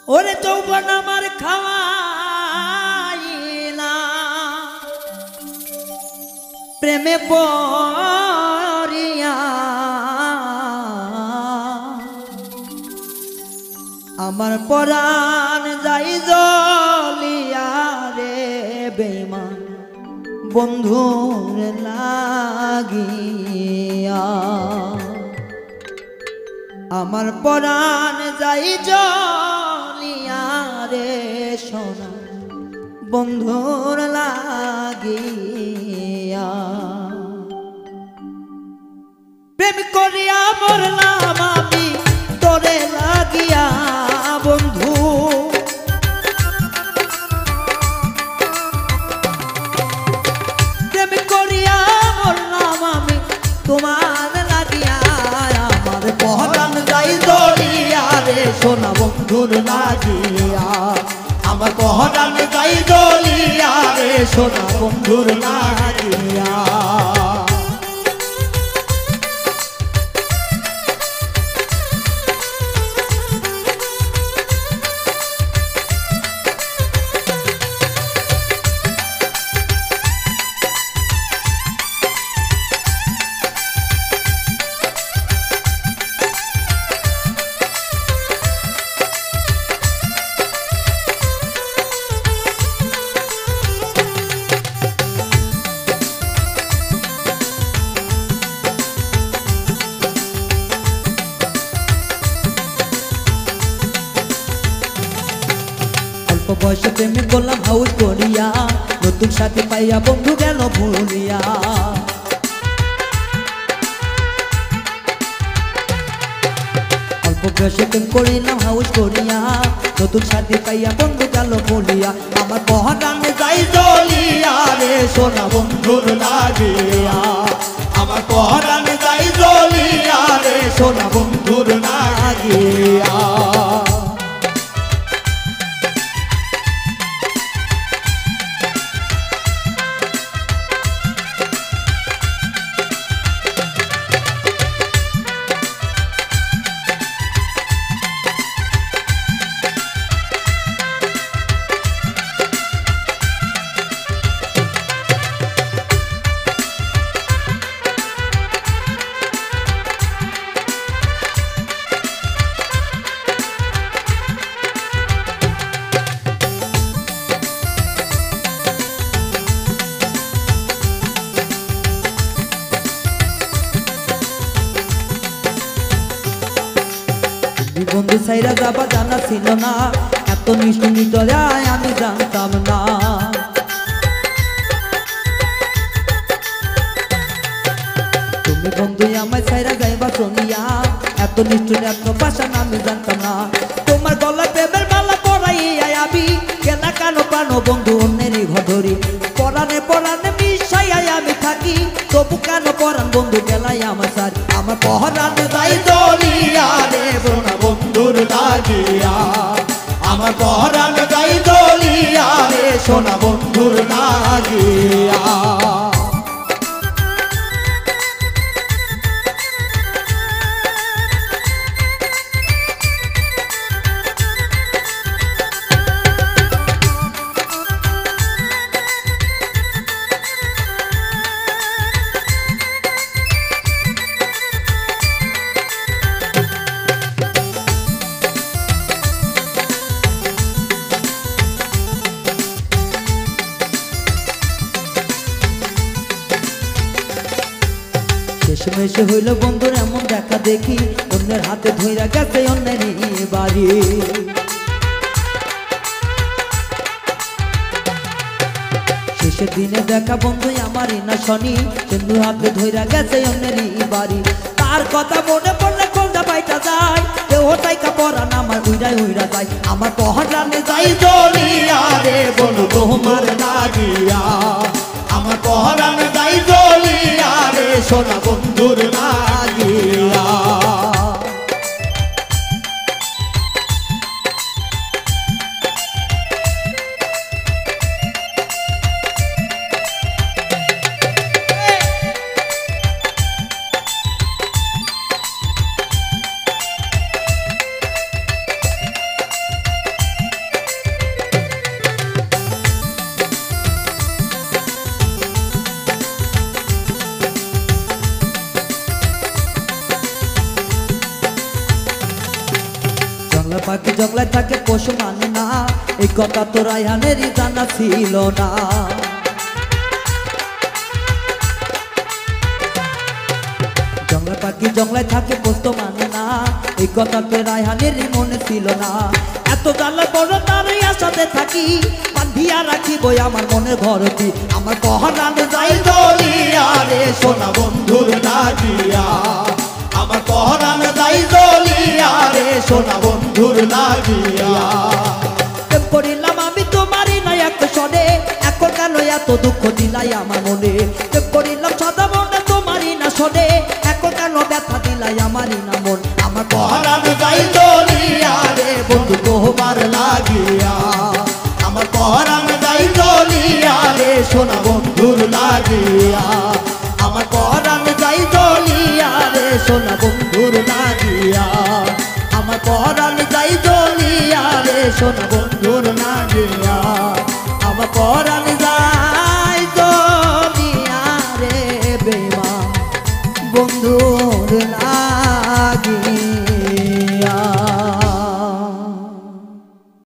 ওরে যৌবন আমার খাওয়াইলা প্রেমে পড়িয়া আমার পরাণ যাই জ্বলিয়া রে বেঈমান বন্ধুর লাগিয়া আমার পরাণ যাই জ্বলিয়া রে সোনা বন্ধুর লাগিয়া প্রেম করিয়া মরলাম আমি তোরে লাগিয়া বন্ধু প্রেম করিয়া মরলাম আমি তোমার লাগিয়া আমার পরাণ যাই জ্বলিয়া রে সোনা বন্ধুর লাগিয়া আমার পরাণ যাই জ্বলিয়া রে সোনা বন্ধুর লাগিয়া বয়সে প্রেমে করলাম হাউস করিয়া নতুন সাথে পাইয়া বন্ধু গেল ভুলিয়া অল্প বয়সে প্রেম করিলাম হাউস করিয়া নতুন সাথে পাইয়া বন্ধু গেল ভুলিয়া আমার পরাণ যাই জ্বলিয়া রে সোনা বন্ধুর লাগিয়া আমার পরাণ যাই জ্বলিয়া রে সোনা বন্ধুর লাগিয়া বন্ধু সাইরা যাবা জানা ছিল না এত নিষ্ঠুর নিটরায় আমি জানতাম না তুমি বন্ধু আমায় সাইরা যাইবা শুনিয়া এত নিষ্ঠুর এত পাশান আমি জানতাম না তোমার গলায় প্রেমের মালা পরাইয়া আমি কেনা কানো পানো বন্ধু অন্যেরই ঘরি পরাণে পরাণে মিশাইয়া আমি থাকি তবু কেন পরাণ বন্ধু গেলাই আমার সারি আমার পরাণ যাই জ্বলিয়া রে সোনা বন্ধুর লাগিয়া আমার পরাণ যাই জ্বলিয়া রে সোনা বন্ধুর লাগিয়া শেষমেশে হইল বন্ধুর এমন দেখা দেখি অন্যের হাতে ধইরা গেছে অন্যেরই বাড়ি শেষের দিনে দেখা বন্ধু আমারই না শনি বন্ধু হাতে ধইরা গেছে অন্যেরই বাড়ি তার কথা মনে পড়লে কোনটা বাইটা যায় দেহটাই কাপড়ান আমার উইরা উইরা যায় আমার পরাণে যাই জ্বলিয়া রে বন্ধু তোমার লাগিয়া আমার পরাণ যাই জ্বলিয়া রে সোনা বন্ধুর লাগিয়া পাখি জঙ্গলায় থাকে পশু মানে না, এই কথা তো রায়হানেরই জানা ছিল না। জঙ্গলা পাখি জঙ্গলায় থাকে পশু মানে না, এই কথা তো রায়হানেরই মনে ছিল না। এত জ্বালা বড় তারই আশাতে থাকি, বান্ধিয়া রাখিব আমার মনের ঘরটি। আমার পহরান যাই জ্বলিয়া রে সোনা বন্ধুর লাগিয়া, আমার পহরান যাই জ্বলিয়া রে সোনা বন্ধুর লাগিয়া। প্রেম করিলাম আমি তোমারই না এক সনে, এখন কেন এত দুঃখ দিলাই আমার মনে। প্রেম করিলাম সদা মনে তোমারই না শোনে, এখন কেন ব্যথা দিলাই আমারই না মন। আমার পহরান যাই জ্বলিয়া রে বন্ধু তোমার লাগিয়া, আমার পহরান যাই জ্বলিয়া রে সোনা বন্ধুর লাগিয়া, আমার পহরান যাই জ্বলিয়া রে সোনা বন্ধুর লাগিয়া, আমার পহরান যাই জ্বলিয়া রে সোনা বন্ধুর লাগিয়া, আমার পহরান যাই জ্বলিয়া রে বেমা বন্ধুর লাগিয়া।